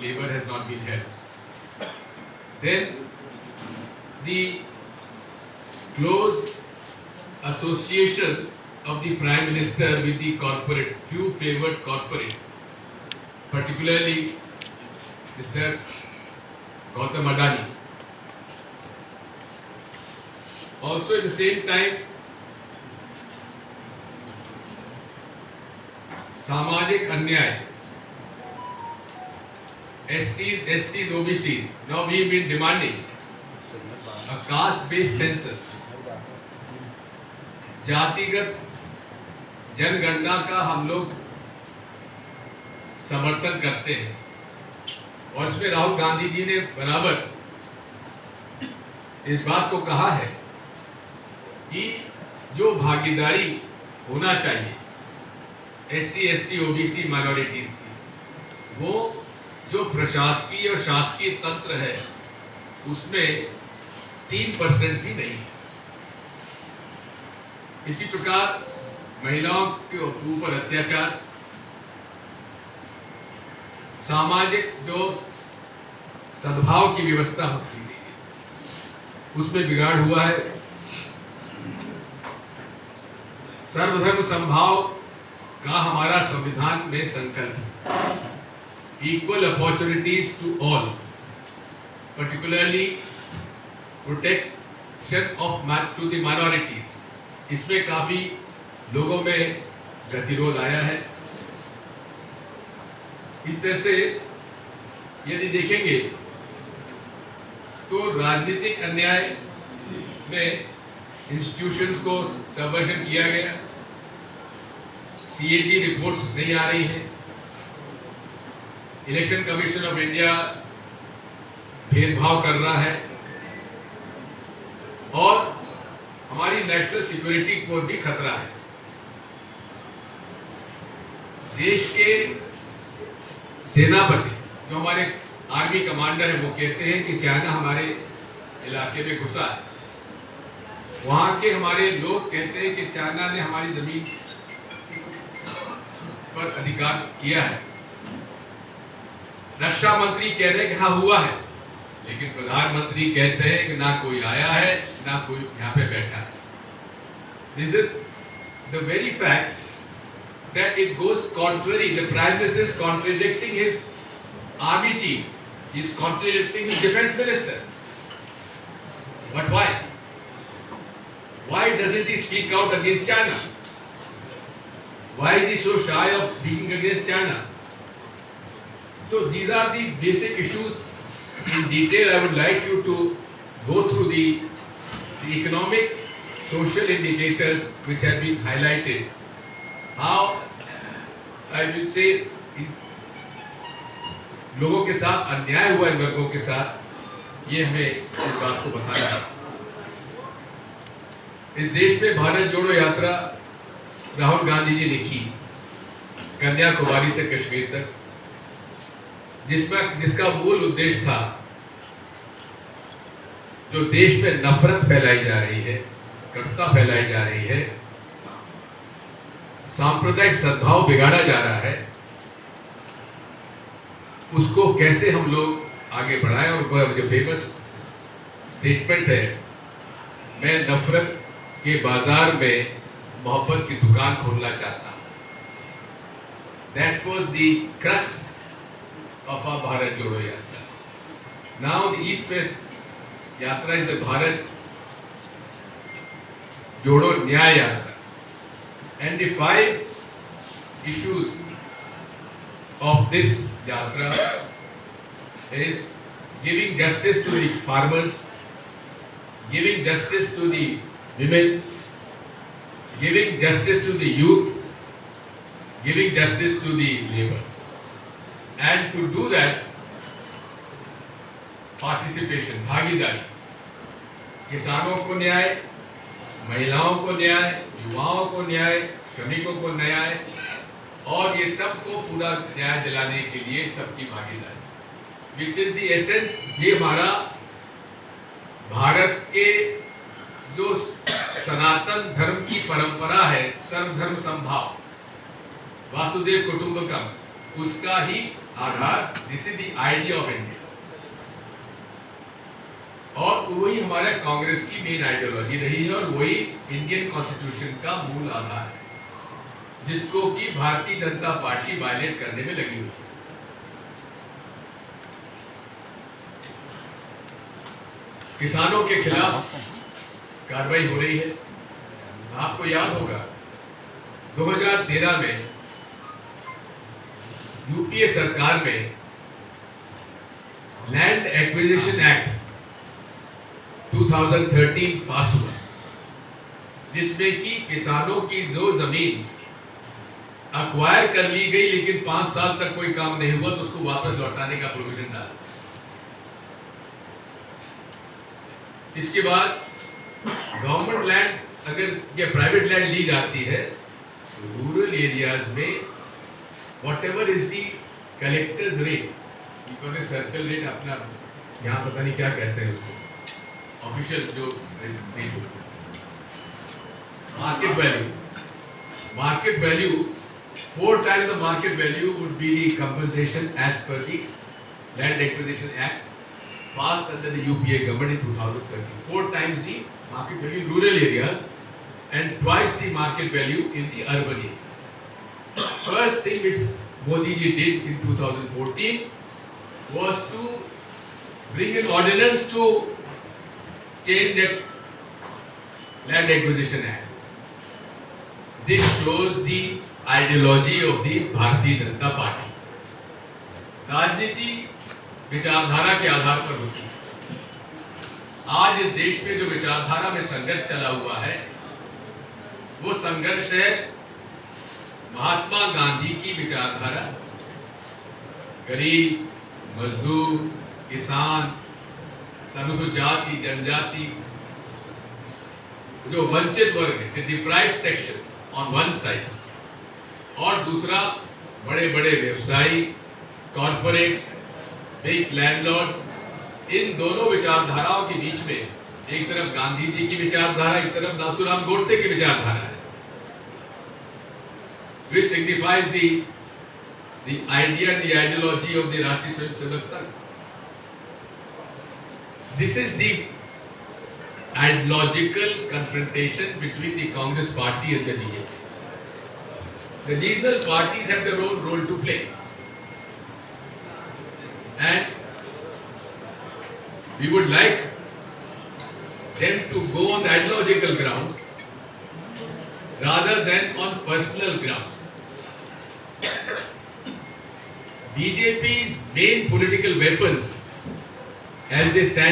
labor has not been held. Then the close association of the Prime Minister with the corporates, few favored corporates, particularly Mr. Gautam Adani. Also at the same time, सामाजिक अन्याय, SCs, STs, OBCs. Now we have been demanding a caste-based census. जातिगत जनगणना का हम लोग समर्थन करते हैं और इसमें राहुल गांधी जी ने बराबर इस बात को कहा है कि जो भागीदारी होना चाहिए SC, ST, OBC माइनॉरिटीज की, वो जो प्रशासकीय और शासकीय तंत्र है उसमें 3% भी नहीं है। इसी प्रकार महिलाओं के ऊपर अत्याचार, सामाजिक जो सद्भाव की व्यवस्था होती है उसमें बिगाड़ हुआ है। सर्वधर्म समभाव का हमारा संविधान में संकल्प है, equal opportunities to all, particularly protection of to the minorities. इसमें काफी लोगों में गतिरोध आया है। इस तरह से यदि देखेंगे तो राजनीतिक अन्याय में इंस्टीट्यूशंस को सबवर्जन किया गया, CAG रिपोर्ट्स नहीं आ रही हैं, इलेक्शन कमीशन ऑफ इंडिया भेदभाव कर रहा है और हमारी नेशनल सिक्योरिटी को भी खतरा है। देश के सेनापति जो हमारे आर्मी कमांडर हैं वो कहते हैं कि चाइना हमारे इलाके में घुसा है। वहां के हमारे लोग कहते हैं कि चाइना ने हमारी जमीन पर अधिकार किया है। रक्षा मंत्री कह रहे हैं कि हाँ हुआ है, लेकिन प्रधानमंत्री कहते हैं कि ना कोई आया है ना कोई यहाँ पे बैठा है। This is the very fact that it goes contrary. The Prime Minister is contradicting his army chief. He is contradicting his defense minister. But why? Why doesn't he speak out against China? Why is he so shy of speaking against China? So these are the basic issues. In detail, I would like you to go through the economic, social indicators which have been highlighted. How I will say लोगों के साथ अन्याय हुआ इन वर्गों के साथ, ये हमें इस बात को बताना है। इस देश में भारत जोड़ो यात्रा राहुल गांधी जी ने की कन्याकुमारी से कश्मीर तक, जिसका मूल उद्देश्य था जो देश में नफरत फैलाई जा रही है, कटुता फैलाई जा रही है, सांप्रदायिक सद्भाव बिगाड़ा जा रहा है, उसको कैसे हम लोग आगे बढ़ाएं। और जो फेमस स्टेटमेंट है, मैं नफरत के बाजार में मोहब्बत की दुकान खोलना चाहता हूं, that was the crux of our Bharat Jodo Yatra. Now the east west yatra is the Bharat Jodo Nyay यात्रा। And the 5 issues of this yatra is giving justice to the farmers, giving justice to the women, giving justice to the youth, giving justice to the labor. And to do that, participation, भागीदारी, किसानों को न्याय, महिलाओं को न्याय, युवाओं को न्याय, श्रमिकों को न्याय, और ये सबको पूरा न्याय दिलाने के लिए सबकी भागीदारी, विच इज द एसेंस। ये हमारा भारत के जो सनातन धर्म की परंपरा है, सर्वधर्म समभाव, वासुदेव कुटुंबकम, उसका ही आधार, this is the idea of India. और वही हमारा कांग्रेस की मेन आइडियोलॉजी रही है और वही इंडियन कॉन्स्टिट्यूशन का मूल आधार है, जिसको कि भारतीय जनता पार्टी वायलेट करने में लगी हुई है। किसानों के खिलाफ कार्रवाई हो रही है। आपको याद होगा 2013 में यूपीए सरकार में लैंड एक्विजिशन एक्ट 2013 पास हुआ, जिसमें कि किसानों की जो जमीन अक्वायर कर ली गई लेकिन 5 साल तक कोई काम नहीं हुआ तो उसको वापस लौटाने का प्रोविजन डाला। इसके बाद गवर्नमेंट लैंड अगर ये प्राइवेट लैंड ली जाती है तो रूरल एरियाज में whatever is the collector's rate, circle rate, अपना यहाँ पता नहीं क्या कहते हैं उसको, ऑफिशियल जो market value 4 times the market value would be the compensation as per the Land Acquisition Act passed under the UPA government in 2013. 4 times the market value in rural areas and twice the market value in the urban areas. First thing which Modi ji did in 2014 was to bring an ordinance to change that Land Acquisition Act. This shows the ideology of the Bharatiya Janata party. राजनीति विचारधारा के आधार पर होती है। आज इस देश में जो विचारधारा में संघर्ष चला हुआ है वो संघर्ष है महात्मा गांधी की विचारधारा, गरीब, मजदूर, किसान, अनुसूचित जाति, जनजाति, जो वंचित वर्ग है, deprived sections on one side, और दूसरा बड़े बड़े व्यवसायी, कॉर्पोरेट्स, बिग लैंडलॉर्ड्स। इन दोनों विचारधाराओं के बीच में एक तरफ गांधी जी की विचारधारा, एक तरफ नाथूराम गोडसे की विचारधारा है, which signifies the idea and the ideology of the Rashtriya Swayamsevak Sangh. This is the ideological confrontation between the Congress party and the BJP. The regional parties have their own role to play, and we would like them to go on the ideological grounds rather than on personal grounds. BJP's main political weapons, as they stand